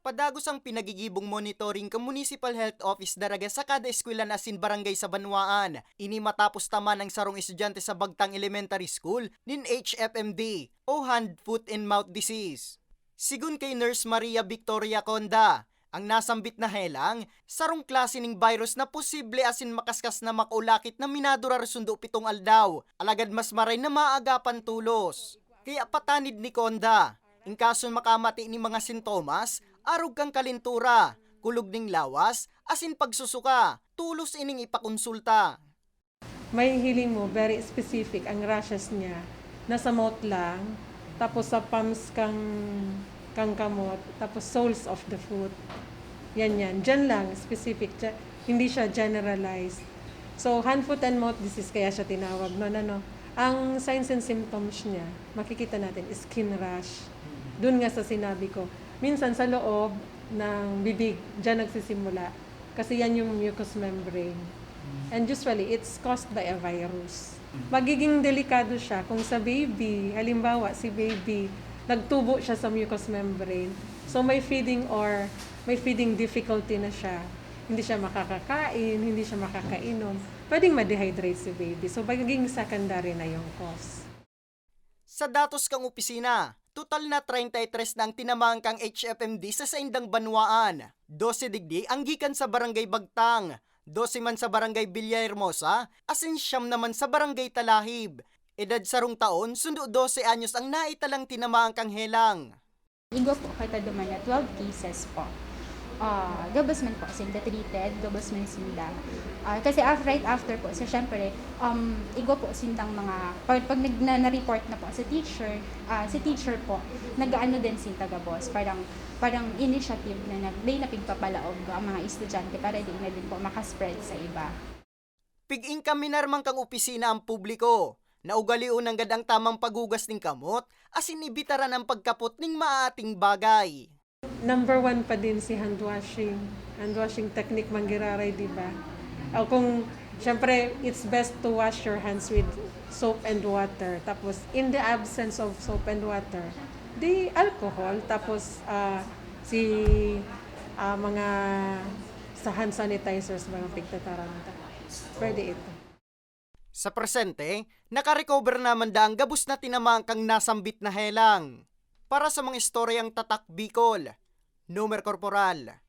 Padagos ang pinagigibong monitoring ka Municipal Health Office daraga sa kada eskwelahan asin barangay sa Banwaan. Ini matapos taman ang sarong estudyante sa Bagtang Elementary School nin HFMD o Hand, Foot and Mouth Disease. Sigun kay Nurse Maria Victoria Conda, ang nasambit na helang, sarong klase ning virus na posible asin makaskas na makaulakit na minadurar sundo 7 aldaw, alagad mas maray na maagapan tulos. Kaya patanid ni Conda, in kason makamati ni mga sintomas, arog kang kalintura, kulog ning lawas, asin pagsusuka, tulos ining ipakonsulta. May healing mo, very specific, ang rashes niya, nasa mouth lang, tapos sa palms kang kamot, tapos soles of the foot. Yan. Diyan lang, specific. Hindi siya generalized. So, hand, foot, and mouth disease, kaya siya tinawag. No. Ang signs and symptoms niya, makikita natin, skin rash. Doon nga sa sinabi ko, minsan sa loob ng bibig, dyan nagsisimula. Kasi yan yung mucous membrane. And usually, it's caused by a virus. Magiging delikado siya kung sa baby, halimbawa si baby, nagtubo siya sa mucous membrane. So may feeding difficulty na siya. Hindi siya makakakain, hindi siya makakainom. Pwedeng ma-dehydrate si baby. So magiging secondary na yung cause. Sa datos kang opisina, total na 33 na ang tinamang kang HFMD sa saindang Banwaan. 12 digdi ang gikan sa Barangay Bagtang, 12 man sa Barangay Villahermosa, asin siyam naman sa Barangay Talahib. Edad sarong taon, sundo 12 anyos ang naitalang tinamang kang helang. Igwa po kita duman na 12 cases po. Gabas man po sila treated, gabas man sila. Kasi right after po, so syempre, igwa po sindang mga, pag na-report na po si teacher po, nag-ano din si taga-boss, parang initiative na may napigpapalaog ang mga estudyante para di na din po makaspread sa iba. Pig-ing kami narmang kang opisina ang publiko, naugaliw ng gadang tamang pagugas ng kamot, asin ibitaran ang pagkapot ng maating bagay. Number 1 pa din si hand washing. Hand washing technique manggiraray, di ba? Kung, syempre, it's best to wash your hands with soap and water. Tapos, in the absence of soap and water, di alcohol. Tapos, mga sa hand sanitizers, mga pigtataranta. Pwede ito. Sa presente, nakarecover naman da ang gabus na tinamang kang nasambit na helang. Para sa mga istoryang tatak Bicol, Numer Corporal.